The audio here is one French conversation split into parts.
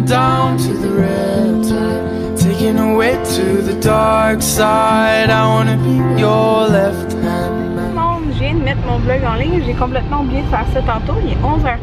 down to the riptide, taking away to the dark side. I wanna be your left hand man. Je viens de mettre mon blog en ligne, j'ai complètement oublié de faire ça tantôt, il est 11h30.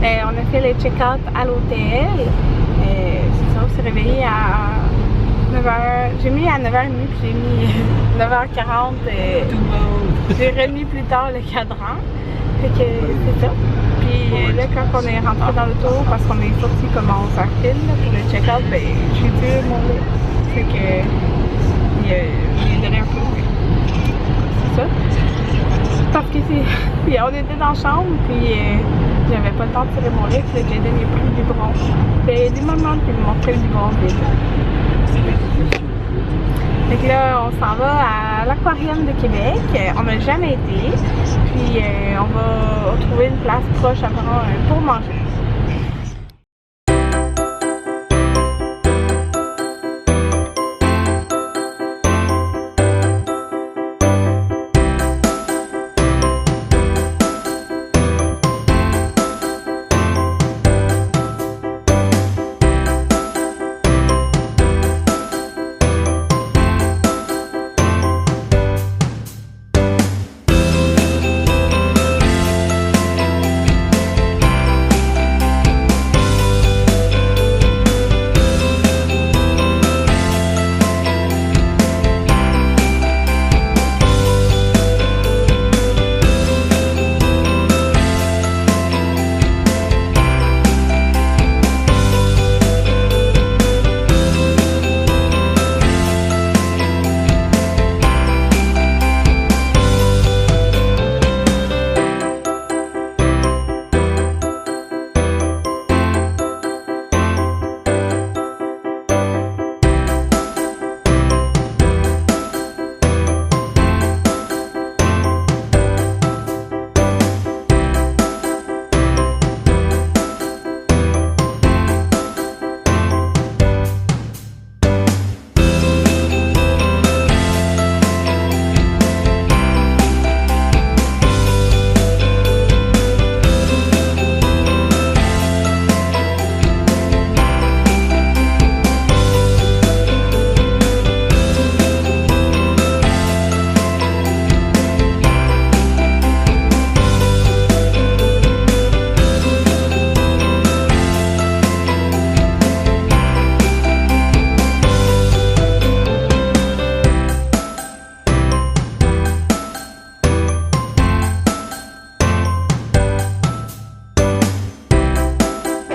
On a fait les check-out à l'hôtel. C'est ça, on s'est réveillé à 9h. J'ai mis à 9h30 puis j'ai mis 9h40. J'ai remis plus tard le cadran. Fait que c'est ça. Puis là, quand on est rentré dans l'auto, parce qu'on est sorti comme à 11h pile pour le check-out, ben j'ai dû mon lit. Fait que j'ai donné un peu. C'est ça. Parce que c'est. Puis on était dans la chambre, puis j'avais pas le temps de tirer mon lit, puis Jaden il a pris le biberon. Puis des moments qu'il me montrait le biberon vide. Fait que là, on s'en va à l'aquarium de Québec. On n'a jamais été. Puis on va trouver une place proche après pour manger.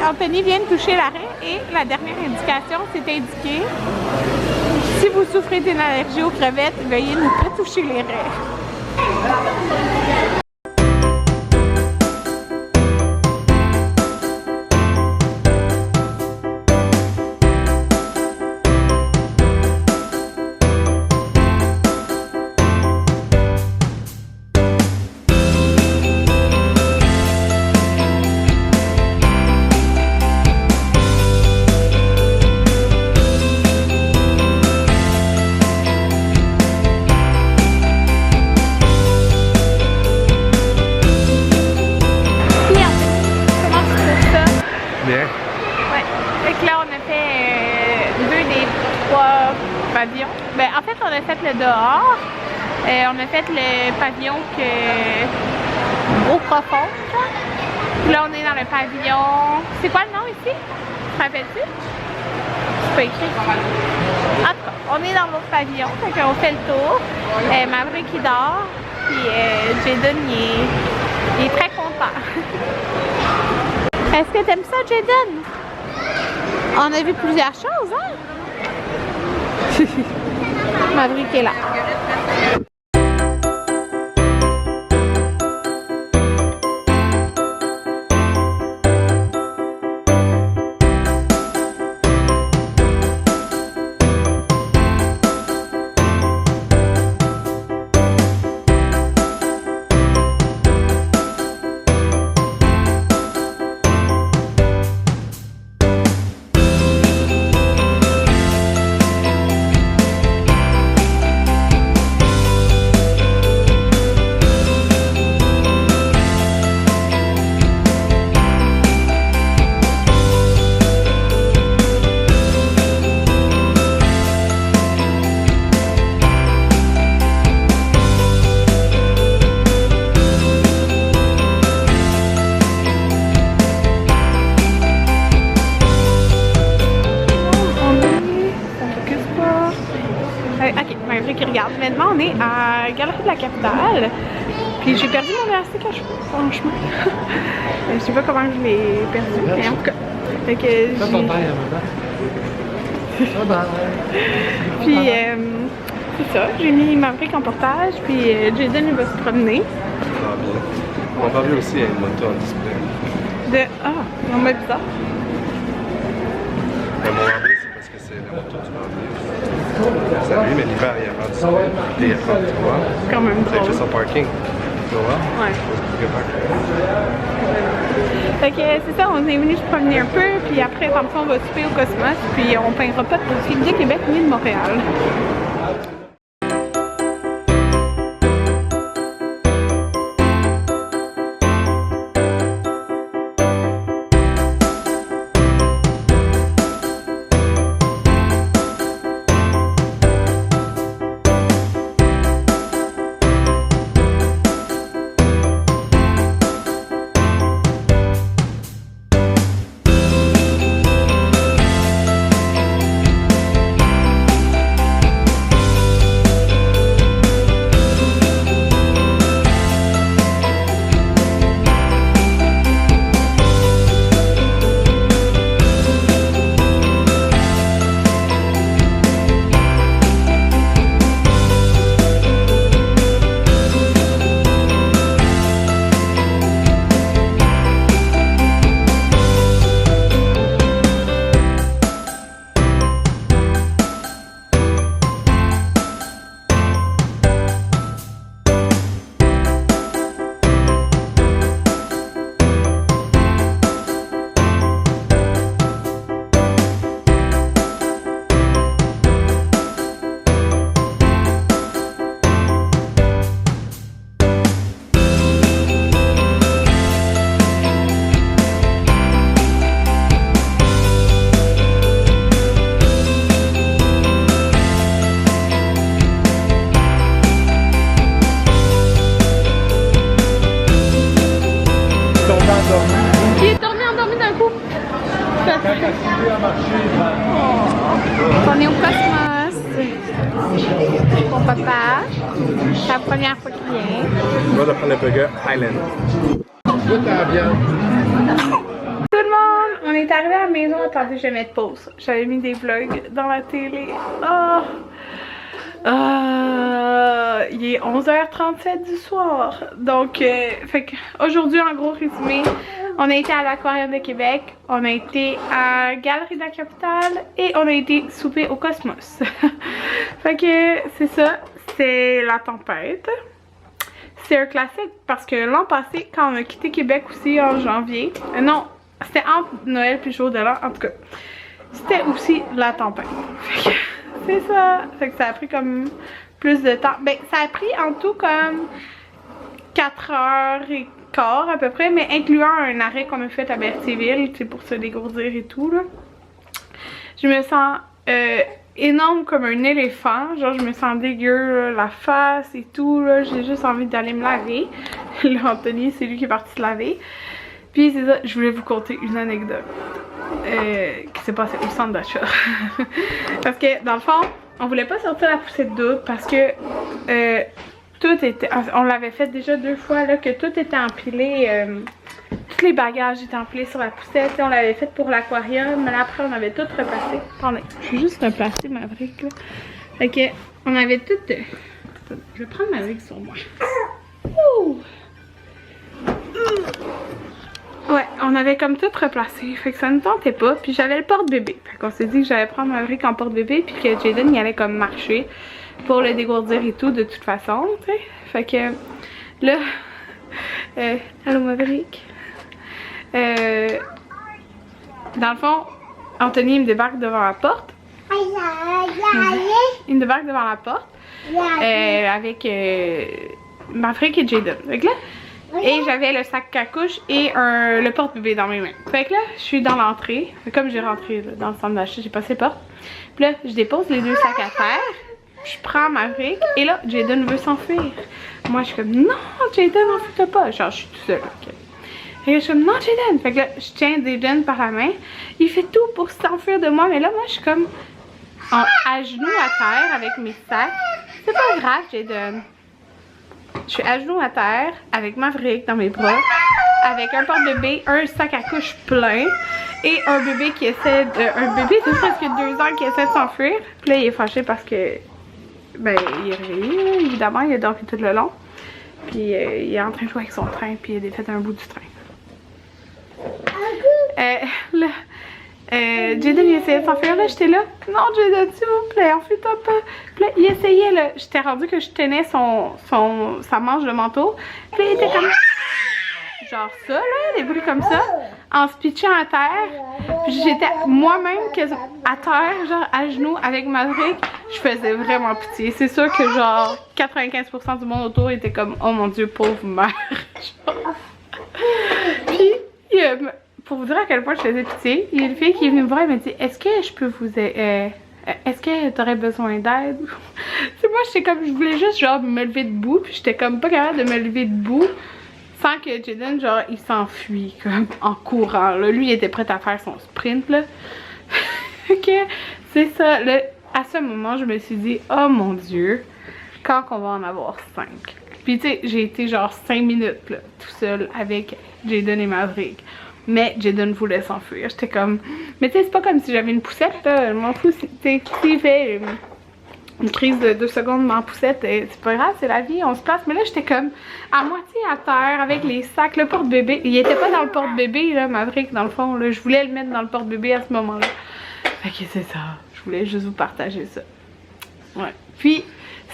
Anthony vient de toucher l'arrêt et la dernière indication, c'est indiqué: si vous souffrez d'une allergie aux crevettes, veuillez ne pas toucher les raies. Ben, en fait, on a fait le dehors. On a fait le pavillon eau profonde. Puis là, on est dans le pavillon. C'est quoi le nom ici? Tu rappelles-tu? C'est pas écrit. En tout cas, on est dans l'autre pavillon. Fait qu'on fait le tour. Maverick qui dort. Puis Jaden, il est très content. Est-ce que t'aimes ça, Jaden? On a vu plusieurs choses, hein? Maverick est là. regarde, maintenant on est à Galerie de la Capitale. Puis j'ai perdu mon élastique à cheveux en chemin. Je sais pas comment je l'ai perdu, mais en tout cas. Fait que j'ai... Puis c'est ça, j'ai mis Maverick en portage, puis Jaden il va se promener. Ça va bien. Mon papa aussi a une moto en display. Non mais bizarre. Mais mon Maverick, c'est parce que c'est la moto du Maverick. Ça lui, mais l'hiver il y a pas de display. L'été il y a pas de display. C'est quand même Il fait drôle. son parking. Tu vois? Ouais. Fait que c'est ça, on est venu se promener un peu, puis après, comme ça, on va souper au Cosmos, puis on peindra pas de film de Québec ni de Montréal. Qui est endormi d'un coup. On est au Cosmos. Mon papa. C'est la première fois qu'il vient. On va prendre le burger Highland. Tout à bien. Tout le monde, on est arrivé à la maison. Attendez, je vais mettre pause. J'avais mis des vlogs dans la télé. Il est 11h37 du soir. Donc, fait aujourd'hui, en gros résumé, on a été à l'Aquarium de Québec, on a été à Galerie de la Capitale et on a été souper au Cosmos. Fait que c'est ça, c'est la tempête. C'est un classique parce que l'an passé, quand on a quitté Québec aussi en janvier, non, c'était entre Noël puis jour de l'an, en tout cas, c'était aussi la tempête. Fait que c'est ça. Fait que ça a pris comme plus de temps. Ben, ça a pris en tout comme 4h15 à peu près, mais incluant un arrêt qu'on a fait à Berthierville, c'est pour se dégourdir et tout, là. Je me sens énorme comme un éléphant. Genre, je me sens dégueu, là, la face et tout, là. J'ai juste envie d'aller me laver. Là, Anthony, c'est lui qui est parti se laver. Puis c'est ça, je voulais vous conter une anecdote qui s'est passée au centre d'achat. Parce que dans le fond, on voulait pas sortir la poussette double parce que tout était, on l'avait fait déjà 2 fois là, que tout était empilé, tous les bagages étaient empilés sur la poussette. On l'avait fait pour l'aquarium, mais là après on avait tout replacé. Attendez, je vais juste replacer Maverick là. Fait que on avait tout. Je vais prendre Maverick sur moi. Ouh! Ouais, on avait comme tout replacé, fait que ça ne tentait pas, puis j'avais le porte-bébé. Fait qu'on s'est dit que j'allais prendre Maverick en porte-bébé, puis que Jaden y allait comme marcher pour le dégourdir et tout de toute façon, tu sais. Fait que là, allô Maverick. Dans le fond, Anthony il me débarque devant la porte. Il me débarque devant la porte avec Maverick et Jaden. Fait que là, et j'avais le sac à couche et le porte-bébé dans mes mains. Fait que là, je suis dans l'entrée. Comme j'ai rentré là, dans le centre d'achat, j'ai passé les portes. Puis là, je dépose les 2 sacs à terre. Je prends Maverick et là, Jaden veut s'enfuir. Moi, je suis comme, non, Jaden, enfuis-toi pas. Genre, je suis tout seul. Okay. Et là, je suis comme, non, Jaden. Fait que là, je tiens Jaden par la main. Il fait tout pour s'enfuir de moi. Mais là, moi, je suis comme à genoux à terre avec mes sacs. C'est pas grave, Jaden. Je suis à genoux à terre, avec Maverick dans mes bras, avec un porte-bébé, un sac à couche plein, et un bébé qui essaie de... Un bébé de presque 2 ans qui essaie de s'enfuir. Puis là, il est fâché parce que... Ben, il est réveillé, évidemment, il a dormi tout le long. Puis il est en train de jouer avec son train, puis il a défait un bout du train. Là... Jaden il essayait de s'enfuir, là j'étais là, non Jaden s'il vous plaît, enfuis-toi pas. Puis là il essayait, là, j'étais rendu que je tenais sa manche de manteau. Puis il était comme, genre ça là, des bruits comme ça, en se pitchant à terre. Puis j'étais moi-même à terre, genre à genoux avec Maverick, je faisais vraiment pitié. C'est sûr que genre 95% du monde autour était comme, oh mon dieu pauvre mère. Puis pour vous dire à quel point je faisais pitié, il y a une fille qui est venue me voir et m'a dit, est-ce que je peux vous est-ce que t'aurais besoin d'aide? C'est moi, j'étais comme, je voulais juste genre me lever debout, puis j'étais comme pas capable de me lever debout sans que Jaden genre il s'enfuit comme en courant là. Lui il était prêt à faire son sprint là. Ok, c'est ça. Là, à ce moment je me suis dit, oh mon dieu, quand qu'on va en avoir 5. Puis tu sais, j'ai été genre 5 minutes là, tout seul avec Jaden et Maverick. Mais Jaden voulait s'enfuir. J'étais comme... Mais tu sais, c'est pas comme si j'avais une poussette, là. Je m'en fous. S'il fait une crise de 2 secondes en poussette, c'est pas grave, c'est la vie, on se place. Mais là, j'étais comme à moitié à terre avec les sacs, le porte-bébé. Il était pas dans le porte-bébé, là, Maverick, dans le fond. Là. Je voulais le mettre dans le porte-bébé à ce moment-là. Fait que c'est ça. Je voulais juste vous partager ça. Ouais. Puis...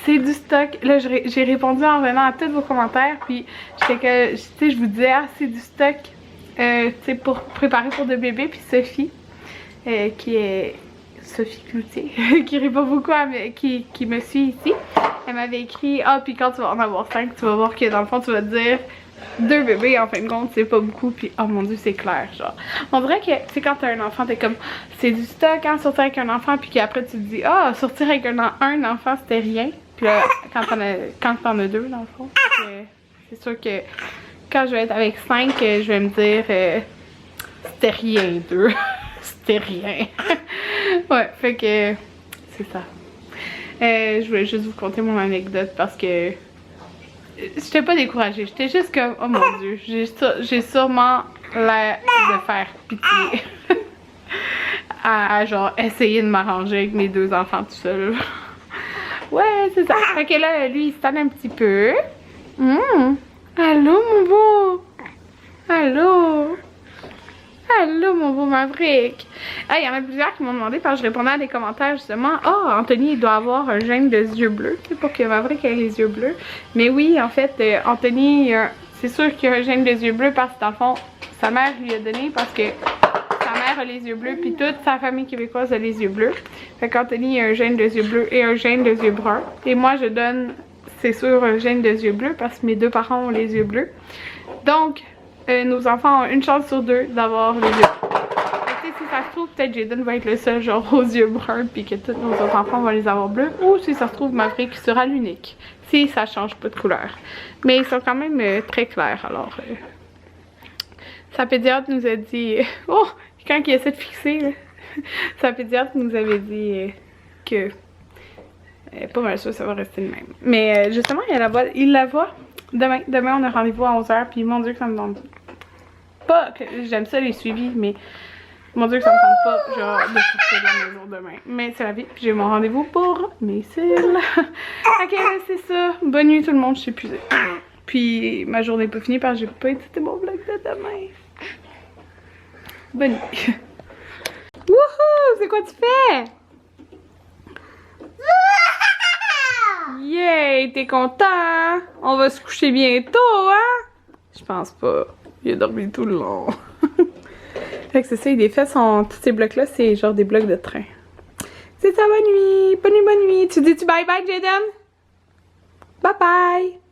c'est du stock. Là, j'ai répondu en revenant à tous vos commentaires. Puis, j'étais que, tu sais, je vous disais, ah, c'est du stock, tu sais, pour préparer pour de bébés. Puis Sophie, qui est Sophie Cloutier, qui répond beaucoup qui me suit ici, elle m'avait écrit, ah, puis quand tu vas en avoir 5, tu vas voir que dans le fond, tu vas te dire 2 bébés, en fin de compte, c'est pas beaucoup. Puis, oh mon dieu, c'est clair, genre. On dirait que, tu sais, quand t'as un enfant, t'es comme, c'est du stock, hein, sortir avec un enfant. Puis qu'après, tu te dis, ah, sortir avec un enfant, c'était rien. Puis là, quand t'en as 2, dans le fond, c'est sûr que quand je vais être avec 5, je vais me dire c'était rien 2. C'était rien. Ouais, fait que c'est ça. Je voulais juste vous conter mon anecdote parce que j'étais pas découragée. J'étais juste comme, oh mon dieu, j'ai sûrement l'air de faire pitié. à genre essayer de m'arranger avec mes 2 enfants tout seul. Ouais, c'est ça. Fait que là, lui, il se tanne un petit peu. Allô, mon beau. Allô. Allô, mon beau Maverick. Ah, il y en a plusieurs qui m'ont demandé, parce que je répondais à des commentaires justement. Oh, Anthony, il doit avoir un gène de yeux bleus. C'est pour que Maverick ait les yeux bleus. Mais oui, en fait, Anthony, c'est sûr qu'il a un gène de yeux bleus parce que dans le fond, sa mère lui a donné parce que sa mère a les yeux bleus, puis toute sa famille québécoise a les yeux bleus. Fait qu'Anthony a un gène de yeux bleus et un gène de yeux bruns. Et moi, je donne, c'est sûr, un gène de yeux bleus parce que mes 2 parents ont les yeux bleus. Donc, nos enfants ont une chance sur 2 d'avoir les yeux bleus. Fait que, si ça se trouve, peut-être Jaden va être le seul genre aux yeux bruns, puis que tous nos autres enfants vont les avoir bleus. Ou si ça se trouve, Maverick sera l'unique. Si ça change pas de couleur. Mais ils sont quand même très clairs, alors... sa pédiatre nous a dit... Oh! Quand il essaie de fixer, là, sa pédiatre nous avait dit que... pas mal sûr ça va rester le même. Mais justement, il la voit demain. Demain, on a rendez-vous à 11h, puis mon dieu que ça me tente pas... que j'aime ça les suivis, mais... mon dieu que ça me tente pas, genre, de sortir de la maison demain. Mais c'est la vie, puis j'ai mon rendez-vous pour mes cils. Ok, là, c'est ça. Bonne nuit tout le monde, je suis épuisée. Puis ma journée n'est pas finie parce que j'ai pas édité mon vlog de demain. Bonne nuit. Wouhou! C'est quoi tu fais? Yay! T'es content? On va se coucher bientôt, hein? Je pense pas. Il a dormi tout le long. Fait que c'est ça, les faits sont... tous ces blocs-là, c'est genre des blocs de train. C'est ça, bonne nuit! Bonne nuit, bonne nuit! Tu dis-tu bye-bye, Jaden? Bye-bye!